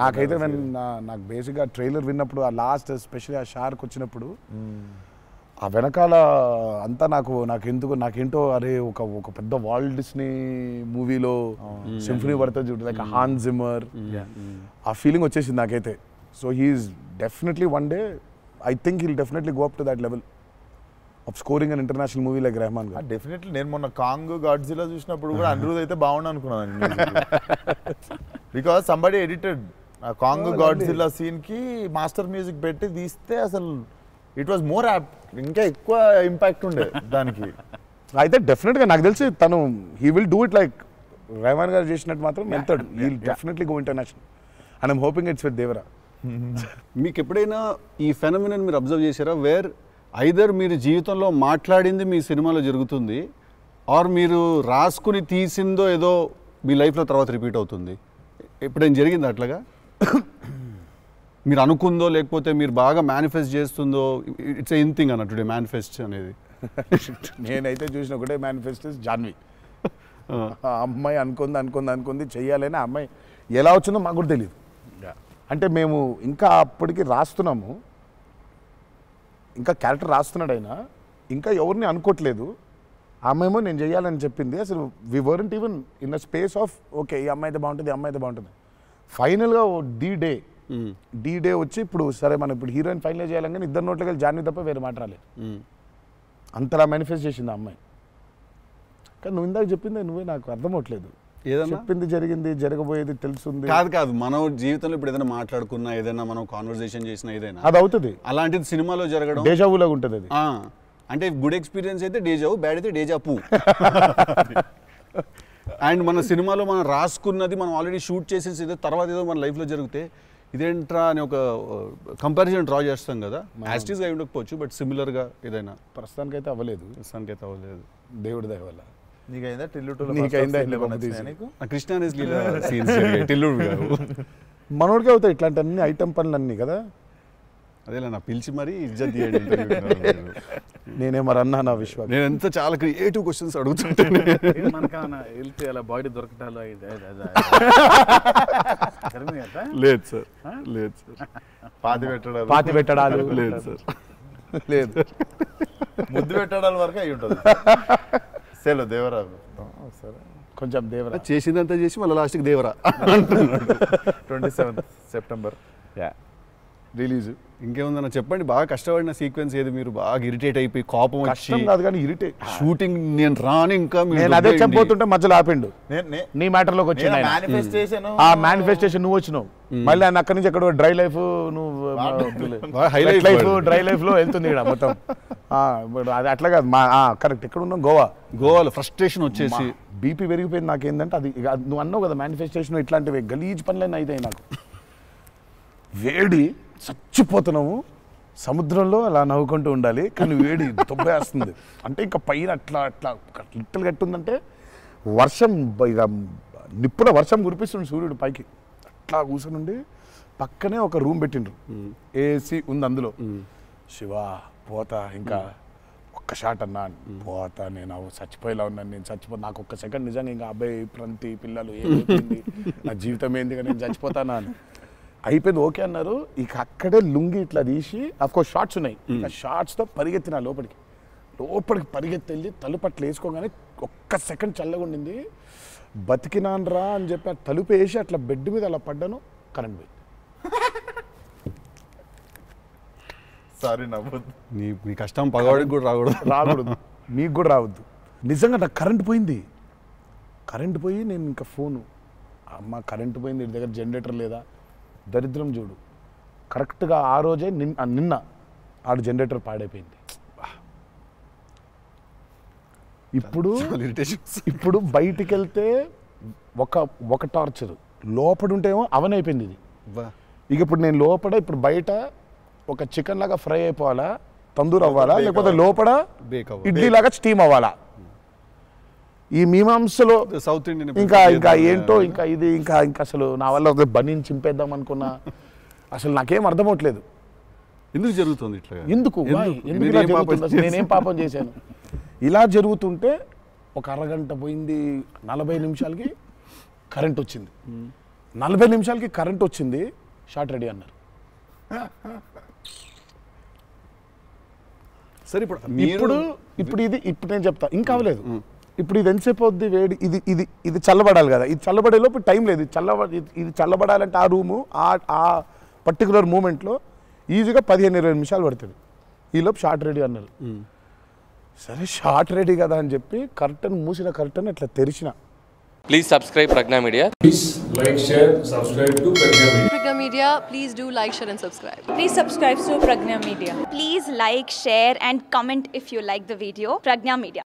నాకైతే నాకు బేసిక్గా ట్రైలర్ విన్నప్పుడు ఆ లాస్ట్ ఎస్పెషల్లీ ఆ షార్క్ వచ్చినప్పుడు ఆ వెనకాల అంతా నాకేంటో అరే ఒక పెద్ద వాల్ట్ డిస్నీ మూవీలో సింఫనీ పడుతుంది చూడు లైక్ హాన్ జిమ్మర్ ఆ ఫీలింగ్ వచ్చేసింది నాకైతే. So he's definitely one day I think he'll definitely go up to that level of scoring an international movie like Rahman garu. Definitely నేను మొన్న కాంగ్ గాడ్జిల్లా చూసినప్పుడు కూడా అనిరుద్ అయితే బాగుండు అనుకున్నాను, బికాస్ సంబడి ఎడిటెడ్ ఆ కాంగ్ గాడ్జిల్లా సీన్ కి మాస్టర్ మ్యూజిక్ పెట్టి తీస్తే అసలు ఇట్ వాజ్ మోర్ యాప్ట్, ఇంకా ఎక్కువ ఇంపాక్ట్ ఉండే దానికి. అయితే డెఫినెట్గా నాకు తెలిసి తను he will do it like Rahman garu చేసినట్టు మాత్రం వెళ్తాడు. He will definitely go international and I'm hoping it's with Devara. మీకు ఎప్పుడైనా ఈ ఫెనమినన్ మీరు అబ్జర్వ్ చేశారా, వేర్ ఐదర్ మీరు జీవితంలో మాట్లాడింది మీ సినిమాలో జరుగుతుంది, ఆర్ మీరు రాసుకుని తీసిందో ఏదో మీ లైఫ్లో తర్వాత రిపీట్ అవుతుంది? ఎప్పుడైనా జరిగింది అట్లాగా? మీరు అనుకుందో లేకపోతే మీరు బాగా మేనిఫెస్ట్ చేస్తుందో? ఇట్స్ ఎన్ థింగ్ అన్న టుడే మేనిఫెస్ట్ అనేది. నేనైతే చూసిన ఒకటే మేనిఫెస్ట్ జాన్వి. ఆ అమ్మాయి అనుకుంది చెయ్యాలని. ఆ అమ్మాయి ఎలా వచ్చిందో మాకు కూడా తెలియదు. అంటే మేము ఇంకా అప్పటికి రాస్తున్నాము, ఇంకా క్యారెక్టర్ రాస్తున్నాడు అయినా ఇంకా ఎవరిని అనుకోవట్లేదు. ఆ అమ్మాయేమో నేను చెయ్యాలని చెప్పింది. అసలు we weren't even in a space of okay ఈ అమ్మాయి అయితే బాగుంటుంది, ఈ అమ్మాయి అయితే బాగుంటుంది. ఫైనల్గా డీ డే వచ్చి ఇప్పుడు సరే మనం ఇప్పుడు హీరోయిన్ ఫైనల్ చేయాలని కానీ ఇద్దరు నోట్లకి వెళ్ళి జాన్వి తప్ప వేరే మాట రాలేదు. అంతలా మేనిఫెస్ట్ చేసింది ఆ అమ్మాయి. కానీ నువ్వు ఇందాక చెప్పింది నువ్వే నాకు అర్థం అవట్లేదు. చెప్పింది జరిగింది, జరగబోయేది తెలుస్తుంది. కాదు మన జీవితంలో ఇప్పుడు ఏదైనా మాట్లాడుకున్నా, ఏదైనా మనం కాన్వర్సేషన్ చేసినా ఏదైనా అది అవుతుంది. అలాంటిది సినిమాలో జరగడం డేజావులాగా ఉంటుంది అది. అంటే గుడ్ ఎక్స్పీరియన్స్ అయితే డేజావు, బ్యాడ్ అయితే డేజాపు. అండ్ మన సినిమాలో మనం రాసుకున్నది మనం ఆల్రెడీ షూట్ చేసేసి తర్వాత ఏదో మన లైఫ్లో జరిగితే ఇదేంట్రా అని ఒక కంపారిజన్ డ్రా చేస్తాం కదా. యాస్టీస్గా ఉండకపోవచ్చు బట్ సిమిలర్గా ఏదైనా. ప్రస్తుతానికైతే అవ్వలేదు. దేవుడి దయ వల్ల. నీకైందా కృష్ణ మనోడికి అవుతాయి ఇట్లాంటి అన్ని ఐటమ్ పనులు అన్నీ కదా. అదేలా నా పిలిచి మరీ ఇజ్జత్ తీయండి. నేనే మరి అన్నా నా విశ్వాసం. నేను ఎంత చాలా క్రియేటివ్ క్వశ్చన్స్ అడుగుతుంటాను. వెళ్తే అలా బాడీ దొరకటాలు లేదు సార్, లేదు సార్. పాతి పెట్టడాలు లేదు సార్, లేదు. ముద్దు పెట్టడాల వరకు అయి ఉంటుంది. సెలవు దేవరా సరే కొంచెం దేవరా చేసిందంతా చేసి మళ్ళీ లాస్ట్కి దేవరా. 27 September release. ఇంకేముందన్న చెప్పండి. బాగా కష్టపడిన సీక్వెన్స్ ఏది? మీరు బాగా ఇరిటేట్ అయిపోయి కోపం కష్టం కాదు కానీ ఇరిటేట్ షూటింగ్ నేను రాని ఇంకా నేను అదే చంపోతుంటే మధ్యలో ఆపిండు. నీ మ్యాటర్లోకి వచ్చింది ఆ మేనిఫెస్టేషన్. నువ్వు వచ్చినావు మళ్ళీ ఆయన అక్కడి నుంచి ఎక్కడో డ్రై లైఫ్, నువ్వు హైలైట్ లైఫ్ డ్రై లైఫ్ లో వెళ్తుంది ఇక్కడ మొత్తం. అది అట్లా కాదు. కరెక్ట్. ఎక్కడ ఉన్నాం? గోవాలో ఫ్రస్ట్రేషన్ వచ్చేసి బీపీ పెరిగిపోయింది. నాకేంటంటే అది నువ్వు అన్నావు కదా మేనిఫెస్టేషన్ ఇట్లాంటివి గలీజ్ పనులైనా అయితాయి నాకు. వేడి చచ్చిపోతున్నాము సముద్రంలో అలా నవ్వుకుంటూ ఉండాలి కానీ వేడి దొబ్బేస్తుంది. అంటే ఇంకా పైన అట్లా అట్లా లిట్టలు కట్టుందంటే వర్షం ఇక నిప్పుల వర్షం కురిపిస్తుంది సూర్యుడు పైకి. అట్లా కూర్చొని పక్కనే ఒక రూమ్ పెట్టిండ్రు, ఏసీ ఉంది అందులో. శివా పోతా ఇంకా ఒక్క షాట్ అన్నా పోతా, నేను చచ్చిపోయేలా ఉన్నాను, నేను చచ్చిపో నాకు ఒక్క సెకండ్ నిజంగా ఇంకా అబ్బాయి ప్రంతి పిల్లలు ఏమైపోయింది నా జీవితం ఏంది నేను చచ్చిపోతానా అని అయిపోయింది. ఓకే అన్నారు. ఇక అక్కడే లుంగి ఇట్లా తీసి అఫ్కోర్స్ షార్ట్స్ ఉన్నాయి, ఆ షార్ట్స్తో పరిగెత్తిన లోపలికి పరిగెత్తి వెళ్ళి తలుపట్లు వేసుకోగానే ఒక్క సెకండ్ చల్లగా ఉండింది. బతికినాన్రా అని చెప్పి ఆ తలుపు వేసి అట్లా బెడ్ మీద అలా పడ్డాను, కరెంట్ పోయింది. సారీ నవ్వద్దు. నీ కష్టం పగవాడికి కూడా రాకూడదు మీకు కూడా రావద్దు. నిజంగా నాకు కరెంట్ పోయింది. కరెంట్ పోయి నేను ఇంకా ఫోను, అమ్మ కరెంట్ పోయింది, ఇంటి దగ్గర జనరేటర్ లేదా, దరిద్రం చూడు. కరెక్ట్గా ఆ రోజే నిన్న ఆడు జనరేటర్ పాడైపోయింది. ఇప్పుడు బయటికి వెళ్తే ఒక టార్చర్, లోపడుంటేమో అవన్ అయిపోయింది ఇది. ఇక ఇప్పుడు నేను ఇప్పుడు బయట ఒక చికెన్ లాగా ఫ్రై అయిపోవాలా, తందూరు అవ్వాలా, లేకపోతే లోపల ఇడ్లీ లాగా స్టీమ్ అవ్వాలా. ఈ మీమాంసలో సౌత్ ఇండియన్ ఇంకా ఏంటో ఇది ఇంకా అసలు నా వల్ల బనీని చింపేద్దాం అనుకున్నా. అసలు నాకేం అర్థం అవట్లేదు ఎందుకు జరుగుతుంది ఇట్లా, ఎందుకు నేనేం పాపం చేశాను. ఇలా జరుగుతుంటే ఒక అరగంట పోయింది, 40 నిమిషాలకి కరెంట్ వచ్చింది. 40 నిమిషాలకి కరెంట్ వచ్చింది, షార్ట్ రెడీ అన్నారు. సరే ఇప్పుడు ఇప్పుడు ఇప్పుడు నేను చెప్తా, ఇంకా అవ్వలేదు. ఇప్పుడు ఇది ఎంతసేపు అవుద్ది వేడి, ఇది చల్లబడాలి కదా, ఇది చల్లబడే లోపు టైం లేదు. ఇది చల్లబడాలంటే ఆ రూము ఆ పర్టికులర్ మూమెంట్లో ఈజీగా 15-20 నిమిషాలు పడుతుంది. ఈలోపు షార్ట్ రెడీ అన్నారు. సరే షార్ట్ రెడీ కదా అని చెప్పి మూసిన కర్టన్ అట్లా తెరిచిన. Please subscribe Pragna Media. Please like, share, subscribe to Pragna Media. Pragna Media, please do like, share and subscribe. Please subscribe to Pragna Media. Please like, share and comment if you like the video. Pragna Media.